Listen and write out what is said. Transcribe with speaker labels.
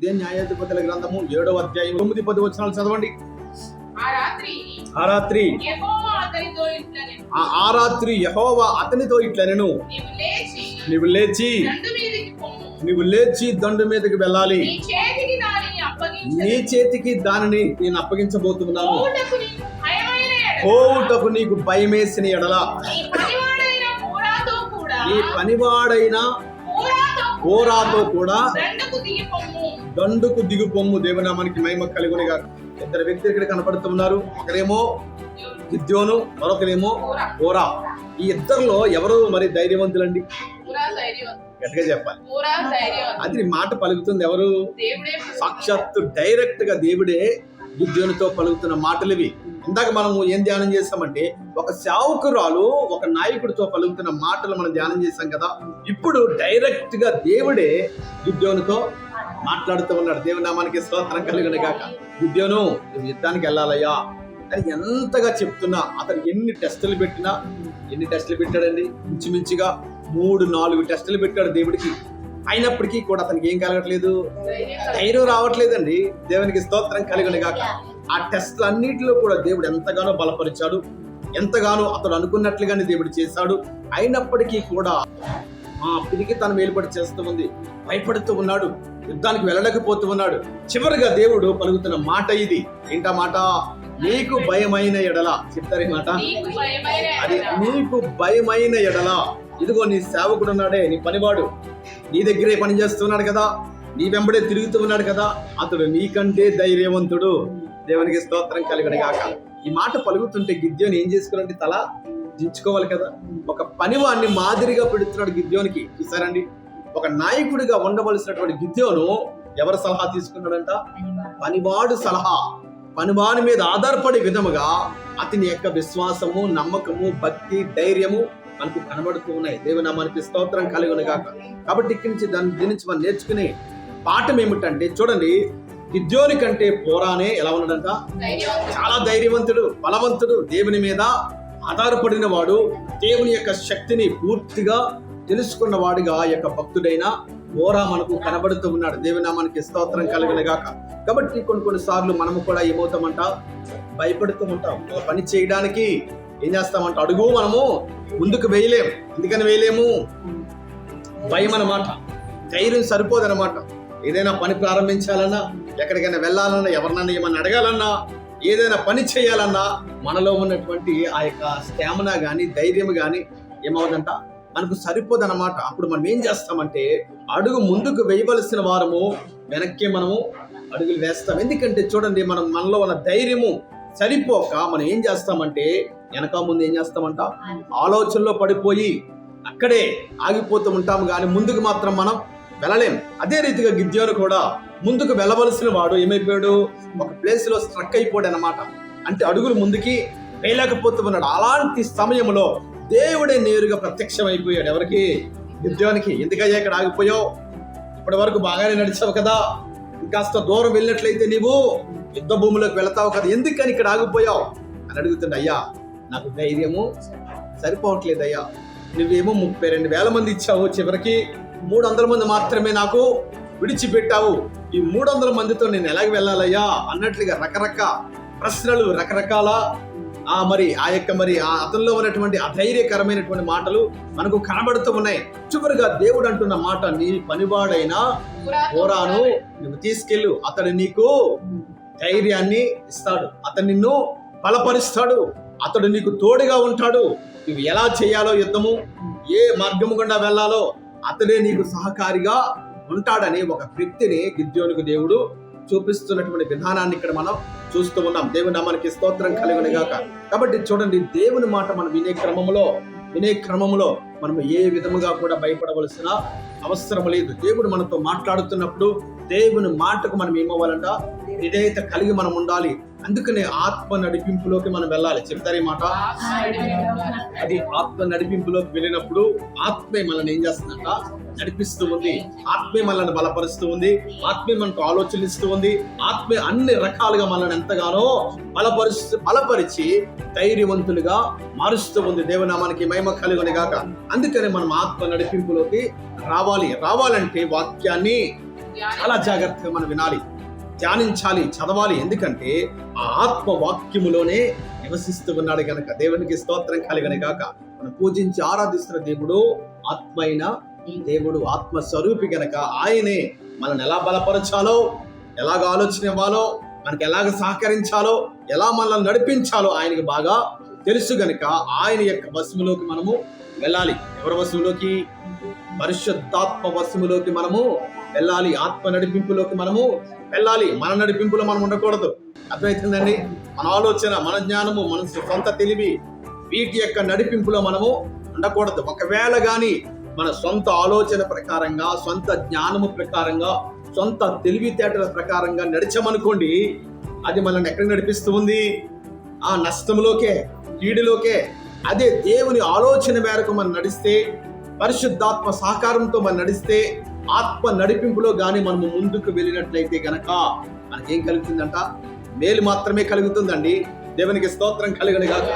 Speaker 1: ఇదే న్యాయాధిపతుల గ్రంథము 7వ అధ్యాయం 9-10 వచనాలు చదవండి. ఆ రాత్రి యెహోవా అతనితో ఇట్లనెను, నీవు లేచి దండు మీదకి వెళ్ళాలి, నీ చేతికి దానిని నేను అప్పగించబోతున్నాను. పోవుటకు నీకు భయమేసిన ఎడల నీ పనివాడైన కోరాతో కూడా దండుకు దిగుపొమ్ము. దేవునామానికి మహిమ కలుగునిగా. ఇద్దరు వ్యక్తులు ఇక్కడ కనపడుతున్నారు. ఒకరేమో గిద్యోను, మరొకరేమో కోరా. ఈ ఇద్దరిలో ఎవరు మరి ధైర్యవంతులండి? గట్టిగా చెప్పాలి. అది మాట పలుకుతుంది ఎవరు? సాక్షాత్తు డైరెక్ట్ గా దేవుడే గిద్యోనుతో పలుకుతున్న మాటలు ఇవి. ఇందాక మనము ఏం ధ్యానం చేస్తామంటే ఒక సేవకురాలు ఒక నాయకుడితో పలుకుతున్న మాటలు మనం ధ్యానం చేశాం కదా. ఇప్పుడు డైరెక్ట్ గా దేవుడే గిద్యోనుతో మాట్లాడుతూ ఉన్నాడు. దేవుని నామానికి స్తోత్రం కలుగును గాక. గిద్యోను, నువ్వు యుద్ధానికి వెళ్ళాలయ్యా అని ఎంతగా చెప్తున్నా, అతను ఎన్ని టెస్టులు పెట్టాడండి? ఇంచుమించుగా 3-4 టెస్టులు పెట్టాడు దేవుడికి. అయినప్పటికీ కూడా అతనికి ఏం కలగట్లేదు, ధైర్యం రావట్లేదండి. దేవునికి స్తోత్రం కలుగును గాక. ఆ టెస్టులు అన్నిటిలో కూడా దేవుడు ఎంతగానో బలపరిచాడు, ఎంతగానో అతడు అనుకున్నట్లుగానే దేవుడు చేశాడు. అయినప్పటికీ కూడా పిరికి తన మేలుపడి చేస్తూ ఉంది, భయపడుతూ ఉన్నాడు, యుద్ధానికి వెళ్ళలేకపోతూ ఉన్నాడు. చివరిగా దేవుడు పలుకుతున్న మాట ఇది. ఏంటా మాట? నీకు భయమైన ఎడల. చెప్తారు ఈ మాట. అది నీకు భయమైన ఎడల, ఇదిగో నీ సేవకుడు ఉన్నాడే, నీ పనివాడు నీ దగ్గరే పని చేస్తున్నాడు కదా, నీ వెంబడే తిరుగుతూ ఉన్నాడు కదా, అతడు నీకంటే ధైర్యవంతుడు. దేవునికి స్తోత్రం కలుగును గాక. ఈ మాట పలుకుతుంటే గిద్యోను ఏం చేసుకోవాలంటే తల దించుకోవాలి కదా. ఒక పనివాడిని మాదిరిగా పెడుతున్నాడు గిద్యోనికి. చూసారండి, ఒక నాయకుడిగా ఉండవలసినటువంటి గిద్యోను ఎవరు సలహా తీసుకున్నాడంట? పనివాడు సలహా. పనివాని మీద ఆధారపడే విధముగా అతని యొక్క విశ్వాసము, నమ్మకము, భక్తి, ధైర్యము మనకు కనబడుతూ ఉన్నాయి. దేవునామానికి స్తోత్రం కలుగును గాక. కాబట్టి ఇక్కడి నుంచి దీని నుంచి మనం నేర్చుకునే పాఠం ఏమిటంటే, చూడండి, గిద్యోని కంటే కోరానే ఎలా ఉన్నాడంట? చాలా ధైర్యవంతుడు, బలవంతుడు, దేవుని మీద ఆధారపడిన వాడు, దేవుని యొక్క శక్తిని పూర్తిగా తెలుసుకున్న వాడిగా యొక్క భక్తుడైన కోరా మనకు కనబడుతూ ఉన్నాడు. దేవునామానికి స్తోత్రం కలుగును గాక. కాబట్టి కొన్ని సార్లు మనము కూడా ఏమవుతామంట? భయపడుతూ ఉంటాం. పని చేయడానికి ఏం చేస్తామంట? అడుగు మనము ముందుకు వేయలేము. ఎందుకని వేయలేము? భయం అన్నమాట. ధైర్యం సరిపోదన్నమాట. ఏదైనా పని ప్రారంభించాలన్నా, ఎక్కడికైనా వెళ్ళాలన్నా, ఎవరినన్నా ఏమన్నా అడగాలన్నా, ఏదైనా పని చేయాలన్నా మనలో ఉన్నటువంటి ఆ యొక్క స్టామినా కానీ, ధైర్యం కానీ ఏమవుదంట? మనకు సరిపోదన్నమాట. అప్పుడు మనం ఏం చేస్తామంటే అడుగు ముందుకు వేయవలసిన వారము వెనక్కి మనము అడుగులు వేస్తాం. ఎందుకంటే చూడండి, మనలో ఉన్న ధైర్యము సరిపోక మనం ఏం చేస్తామంటే వెనక ముందు ఏం చేస్తామంట? ఆలోచనలో పడిపోయి అక్కడే ఆగిపోతూ ఉంటాము, కానీ ముందుకు మాత్రం మనం వెళ్ళలేం. అదే రీతిగా గిద్యోను కూడా ముందుకు వెళ్ళవలసిన వాడు ఏమైపోయాడు? ఒక ప్లేస్ లో స్ట్రక్ అయిపోయాడు అన్నమాట. అంటే అడుగులు ముందుకి వేయలేకపోతూ ఉన్నాడు. అలాంటి సమయంలో దేవుడే నేరుగా ప్రత్యక్షమైపోయాడు. ఎవరికి? గిద్యోనికి. ఎందుకయ్యా ఇక్కడ ఆగిపోయావు? ఇప్పటి వరకు బాగానే నడిచావు కదా, ఇంకాస్త దూరం వెళ్ళినట్లయితే నీవు యుద్ధ భూమిలోకి వెళతావు కదా, ఎందుకని ఇక్కడ ఆగిపోయావు అని అడుగుతుండే. అయ్యా, నాకు ధైర్యము సరిపోవట్లేదు అయ్యా. నువ్వేమో 32,000 మంది ఇచ్చావు, చివరికి 300 మంది మాత్రమే నాకు విడిచిపెట్టావు. ఈ 300 మందితో నేను ఎలాగ వెళ్ళాలయ్యా అన్నట్లుగా రకరకాల ప్రశ్నలు, రకరకాల అతనిలో ఉన్నటువంటి అధైర్యకరమైనటువంటి మాటలు మనకు కనబడుతూ ఉన్నాయి. చివరిగా దేవుడు అంటున్న మాట, నీ పనివాడైన కోరాను నువ్వు తీసుకెళ్ళు, అతడు నీకు ధైర్యాన్ని ఇస్తాడు, అతడు నిన్ను బలపరుస్తాడు, అతడు నీకు తోడుగా ఉంటాడు. నువ్వు ఎలా చేయాలో, యుద్ధము ఏ మార్గము గుండా వెళ్ళాలో అతడే నీకు సహకారిగా ఉంటాడని ఒక వ్యక్తిని గిద్యోనుకు దేవుడు చూపిస్తున్నటువంటి విధానాన్ని ఇక్కడ మనం చూస్తూ ఉన్నాం. దేవుని నామానికి స్తోత్రం కలుగును గాక. కాబట్టి చూడండి, దేవుని మాట మనం వినే క్రమంలో మనం ఏ విధముగా కూడా భయపడవలసిన అవసరం లేదు. దేవుడు మనతో మాట్లాడుతున్నప్పుడు దేవుని మాటకు మనం ఏమవ్వాలంట? విధేయత కలిగి మనం ఉండాలి. అందుకనే ఆత్మ నడిపింపులోకి మనం వెళ్ళాలి. చెప్తారు ఈ మాట. అది ఆత్మ నడిపింపులోకి వెళ్ళినప్పుడు ఆత్మే మనల్ని ఏం చేస్తుందంట? నడిపిస్తూ ఉంది. ఆత్మే మనల్ని బలపరుస్తూ ఉంది. ఆత్మే మనకు ఆలోచనలు ఇస్తూ ఉంది. ఆత్మే అన్ని రకాలుగా మనల్ని ఎంతగానో బలపరిచి ధైర్యవంతులుగా మారుస్తూ ఉంది. దేవునామానికి మహిమ కలుగును గాక. అందుకని మనం ఆత్మ నడిపింపులోకి రావాలంటే వాక్యాన్ని చాలా జాగ్రత్తగా మనం వినాలి, ధ్యానించాలి, చదవాలి. ఎందుకంటే ఆ ఆత్మ వాక్యములోనే నివసిస్తూ ఉన్నాడు గనక. దేవునికి స్తోత్రం కలుగును గాక. మనం పూజించి ఆరాధిస్తున్న దేవుడు ఆత్మ అయిన దేవుడు, ఆత్మ స్వరూపి గనక ఆయనే మనల్ని ఎలా బలపరచాలో, ఎలాగ ఆలోచన ఇవ్వాలో, మనకి ఎలాగ సహకరించాలో, ఎలా మనల్ని నడిపించాలో ఆయనకి బాగా తెలుసు గనుక ఆయన యొక్క వశములోకి మనము వెళ్ళాలి. ఎవరి వశములోకి? పరిశుద్ధాత్మ వశములోకి మనము వెళ్ళాలి. ఆత్మ నడిపింపులోకి మనము వెళ్ళాలి. మన నడిపింపులో మనం ఉండకూడదు. అర్థమవుతుందండి? మన ఆలోచన, మన జ్ఞానము, మన సొంత తెలివి, వీటి యొక్క నడిపింపులో మనము ఉండకూడదు. ఒకవేళ గాని మన సొంత ఆలోచన ప్రకారంగా, సొంత జ్ఞానము ప్రకారంగా, సొంత తెలివితేటల ప్రకారంగా నడిచామనుకోండి, అది మనల్ని ఎక్కడికి నడిపిస్తూ ఉంది? ఆ నష్టంలోకే, కీడులోకే. అదే దేవుని ఆలోచన మేరకు మనం నడిస్తే, పరిశుద్ధాత్మ సహకారంతో మనం నడిస్తే, ఆత్మ నడిపింపులో గాని మనము ముందుకు వెళ్ళినట్లయితే గనక మనకేం కలుగుతుందంట? మేలు మాత్రమే కలుగుతుందండి. దేవునికి స్తోత్రం కలుగును గాక.